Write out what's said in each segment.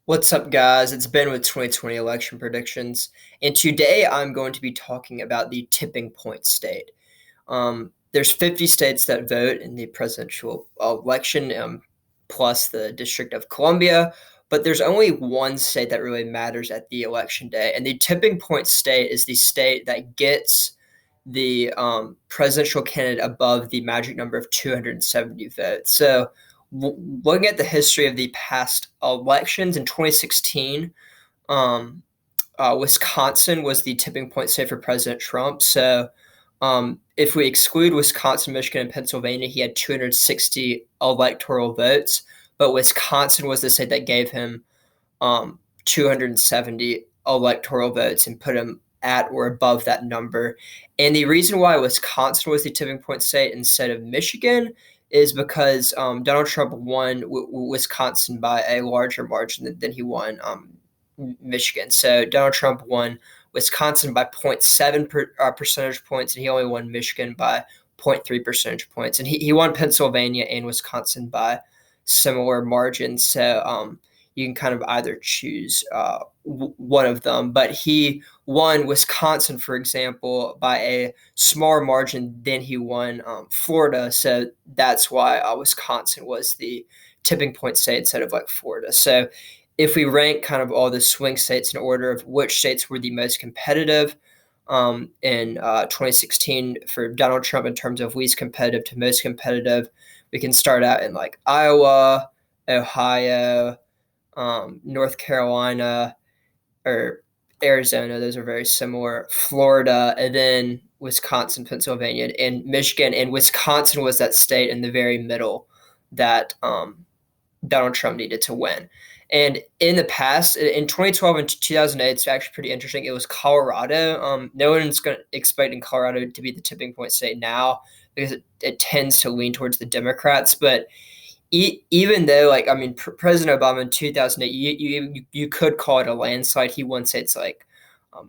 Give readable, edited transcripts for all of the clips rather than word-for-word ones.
What's up, guys? It's Ben with 2020 election predictions, and today I'm going to be talking about the tipping point state. There's 50 states that vote in the presidential election, plus the District of Columbia, but there's only one state that really matters at the election day, and the tipping point state is the state that gets the presidential candidate above the magic number of 270 votes. So looking at the history of the past elections in 2016, um, Wisconsin was the tipping point state for President Trump. So if we exclude Wisconsin, Michigan, and Pennsylvania, he had 260 electoral votes, but Wisconsin was the state that gave him 270 electoral votes and put him at or above that number. And the reason why Wisconsin was the tipping point state instead of Michigan is because Donald Trump won Wisconsin by a larger margin than he won Michigan. So Donald Trump won Wisconsin by 0.7 percentage points, and he only won Michigan by 0.3 percentage points. And he won Pennsylvania and Wisconsin by similar margins. So you can kind of either choose one of them. But he won Wisconsin, for example, by a smaller margin than he won Florida. So that's why Wisconsin was the tipping point state instead of like Florida. So if we rank kind of all the swing states in order of which states were the most competitive in 2016 for Donald Trump in terms of least competitive to most competitive, we can start out in like Iowa, Ohio, North Carolina, or Arizona. Those are very similar. Florida, and then Wisconsin, Pennsylvania, and Michigan. And Wisconsin was that state in the very middle that Donald Trump needed to win. And in the past, in 2012 and 2008, it's actually pretty interesting. It was Colorado. No one's expecting Colorado to be the tipping point state now because it tends to lean towards the Democrats. But even though, like, I mean, President Obama in 2008, you could call it a landslide. He won states like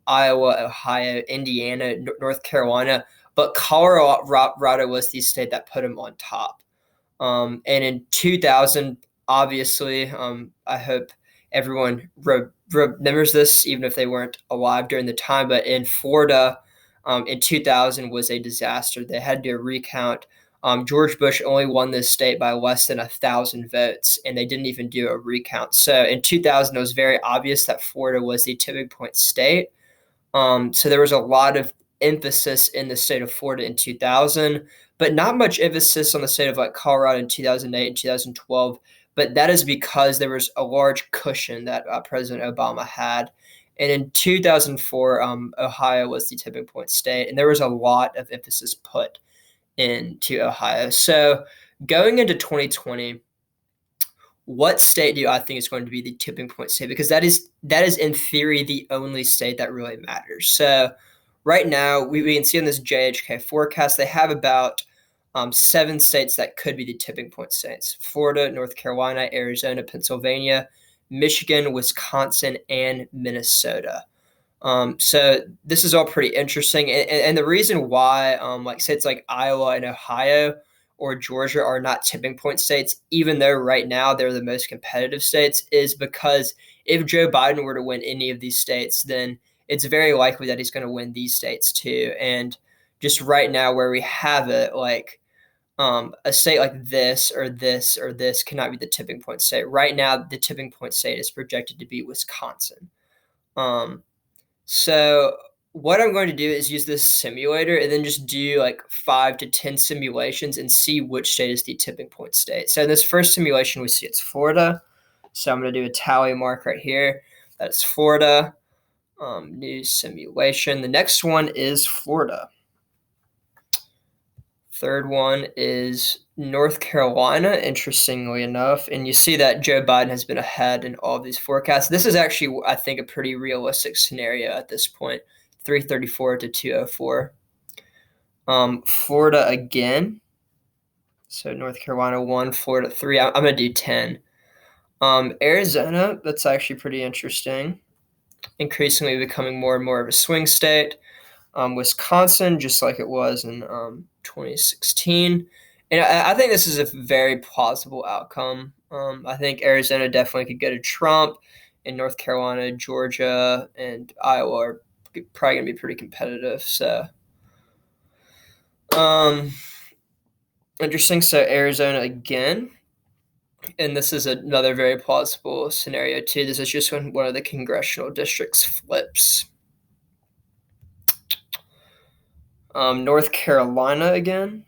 Iowa, Ohio, Indiana, North Carolina, but Colorado was the state that put him on top. And in 2000, obviously, I hope everyone remembers this, even if they weren't alive during the time. But in Florida, in 2000 was a disaster. They had to recount. George Bush only won this state by less than 1,000 votes, and they didn't even do a recount. So in 2000, it was very obvious that Florida was the tipping point state. So there was a lot of emphasis in the state of Florida in 2000, but not much emphasis on the state of like Colorado in 2008 and 2012. But that is because there was a large cushion that President Obama had. And in 2004, Ohio was the tipping point state, and there was a lot of emphasis put into Ohio. So going into 2020, what state do I think is going to be the tipping point state? Because that is in theory the only state that really matters. So right now we can see on this JHK forecast they have about 7 states that could be the tipping point states: Florida, North Carolina, Arizona, Pennsylvania, Michigan, Wisconsin, and Minnesota. So this is all pretty interesting. And the reason why, like states like Iowa and Ohio or Georgia are not tipping point states, even though right now they're the most competitive states, is because if Joe Biden were to win any of these states, then it's very likely that he's going to win these states too. And just right now where we have it, like a state like this or this or this cannot be the tipping point state. Right now, the tipping point state is projected to be Wisconsin. So what I'm going to do is use this simulator and then just do like 5 to 10 simulations and see which state is the tipping point state. So in this first simulation, we see it's Florida. So I'm going to do a tally mark right here. That's Florida. New simulation. The next one is Florida. Third one is North Carolina, interestingly enough. And you see that Joe Biden has been ahead in all of these forecasts. This is actually, I think, a pretty realistic scenario at this point, 334 to 204. Florida again. So North Carolina 1, Florida 3. I'm going to do 10. Arizona, that's actually pretty interesting. Increasingly becoming more and more of a swing state. Wisconsin, just like it was in 2016. And I think this is a very plausible outcome. I think Arizona definitely could go to Trump. and North Carolina, Georgia, and Iowa are probably going to be pretty competitive. So, interesting. So Arizona again. And this is another very plausible scenario too. This is just when one of the congressional districts flips. North Carolina again.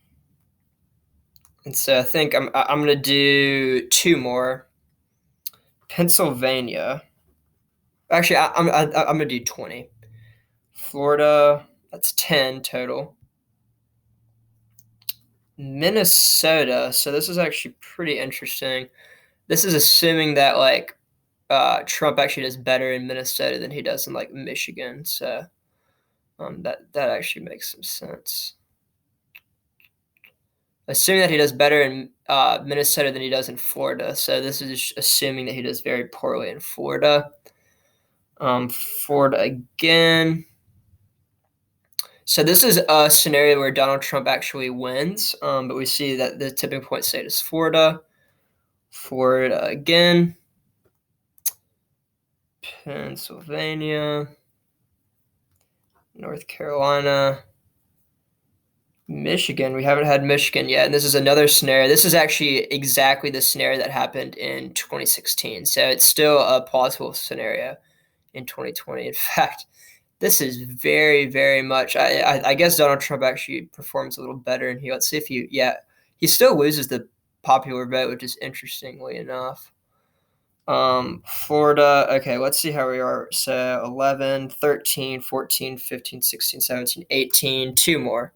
And so I think I'm going to do two more. Pennsylvania. Actually, I'm going to do 20. Florida, that's 10 total. Minnesota. So this is actually pretty interesting. This is assuming that like Trump actually does better in Minnesota than he does in like Michigan. So that actually makes some sense. Assuming that he does better in Minnesota than he does in Florida. So this is just assuming that he does very poorly in Florida. Florida again. So this is a scenario where Donald Trump actually wins, but we see that the tipping point state is Florida. Florida again. Pennsylvania. North Carolina. Michigan. We haven't had Michigan yet, and this is another scenario. This is actually exactly the scenario that happened in 2016, so it's still a plausible scenario in 2020. In fact, this is very, very much. I guess Donald Trump actually performs a little better, and let's see if he still loses the popular vote, which is interestingly enough. Florida, okay, let's see how we are. So 11, 13, 14, 15, 16, 17, 18, two more.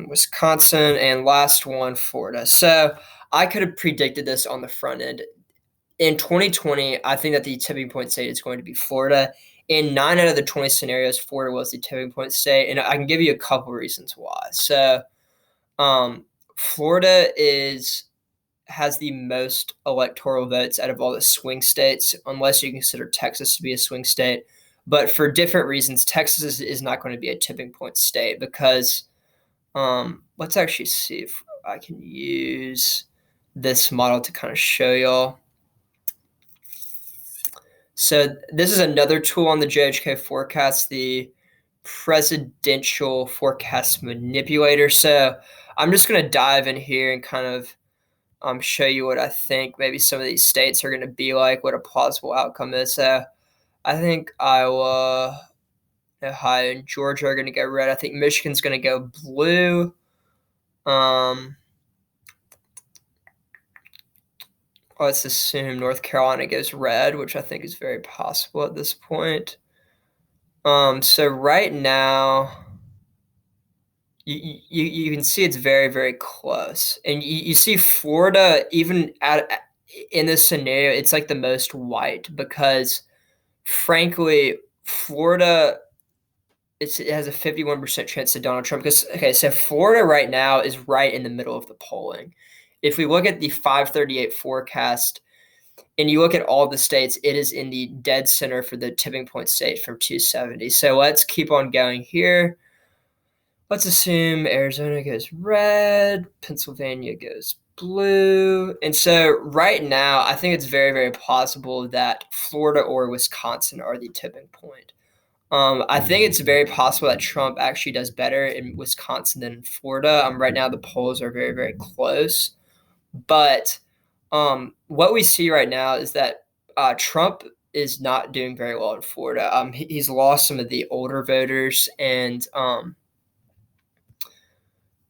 Wisconsin, and last one, Florida. So I could have predicted this on the front end. In 2020, I think that the tipping point state is going to be Florida. In 9 out of the 20 scenarios, Florida was the tipping point state, and I can give you a couple reasons why. So Florida has the most electoral votes out of all the swing states, unless you consider Texas to be a swing state. But for different reasons, Texas is not going to be a tipping point state because let's actually see if I can use this model to kind of show y'all. So this is another tool on the JHK forecast, the presidential forecast manipulator. So I'm just going to dive in here and kind of show you what I think maybe some of these states are going to be like, what a plausible outcome is. So I think Iowa, Ohio, and Georgia are going to go red. I think Michigan's going to go blue. Let's assume North Carolina goes red, which I think is very possible at this point. So right now, you can see it's very, very close. And you see Florida, even in this scenario, it's like the most white because, frankly, Florida, it has a 51% chance to Donald Trump. Because, okay, so Florida right now is right in the middle of the polling. If we look at the 538 forecast and you look at all the states, it is in the dead center for the tipping point state from 270. So let's keep on going here. Let's assume Arizona goes red, Pennsylvania goes blue. And so right now, I think it's very, very possible that Florida or Wisconsin are the tipping point. I think it's very possible that Trump actually does better in Wisconsin than in Florida. Right now, the polls are very, very close. But what we see right now is that Trump is not doing very well in Florida. He's lost some of the older voters, and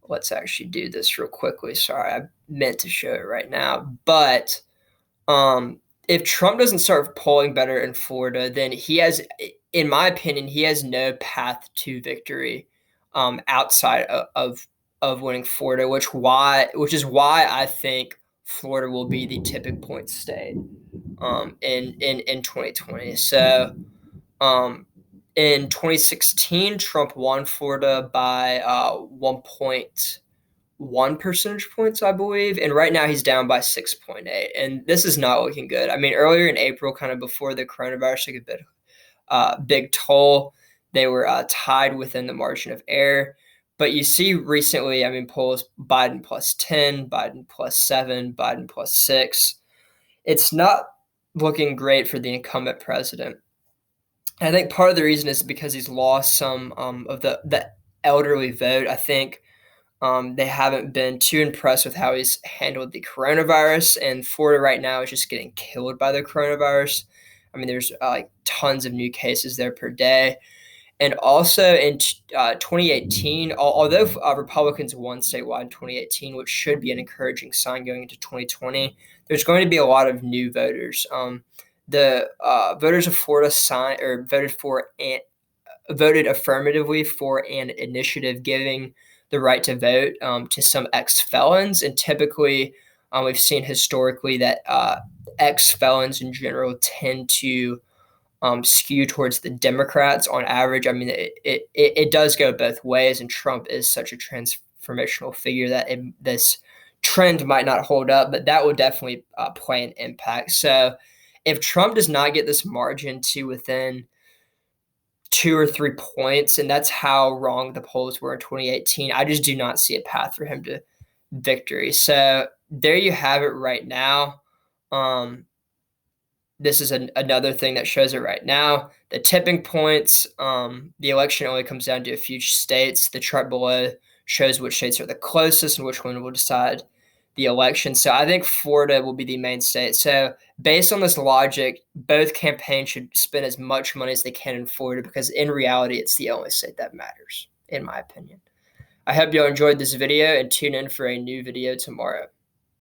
let's actually do this real quickly. Sorry, I meant to show it right now. But if Trump doesn't start polling better in Florida, then he has, in my opinion, he has no path to victory outside of winning Florida, which is why I think Florida will be the tipping point state in 2020. So in 2016, Trump won Florida by 1.1 percentage points, I believe. And right now he's down by 6.8. And this is not looking good. I mean, earlier in April, kind of before the coronavirus took a bit big toll, they were tied within the margin of error. But you see recently, I mean, polls Biden plus 10, Biden plus 7, Biden plus 6. It's not looking great for the incumbent president. I think part of the reason is because he's lost some of the elderly vote. I think they haven't been too impressed with how he's handled the coronavirus, and Florida right now is just getting killed by the coronavirus. I mean, there's like tons of new cases there per day. And also in 2018, although Republicans won statewide in 2018, which should be an encouraging sign going into 2020, there's going to be a lot of new voters. The voters of Florida voted affirmatively for an initiative giving the right to vote to some ex-felons, and typically we've seen historically that ex-felons in general tend to skew towards the Democrats on average. I mean, it does go both ways, and Trump is such a transformational figure that this trend might not hold up, but that would definitely play an impact. So if Trump does not get this margin to within 2 or 3 points, and that's how wrong the polls were in 2018, I just do not see a path for him to victory. So there you have it right now. This is another thing that shows it right now. The tipping points, the election only comes down to a few states. The chart below shows which states are the closest and which one will decide the election. So I think Florida will be the main state. So based on this logic, both campaigns should spend as much money as they can in Florida, because in reality, it's the only state that matters, in my opinion. I hope you all enjoyed this video, and tune in for a new video tomorrow.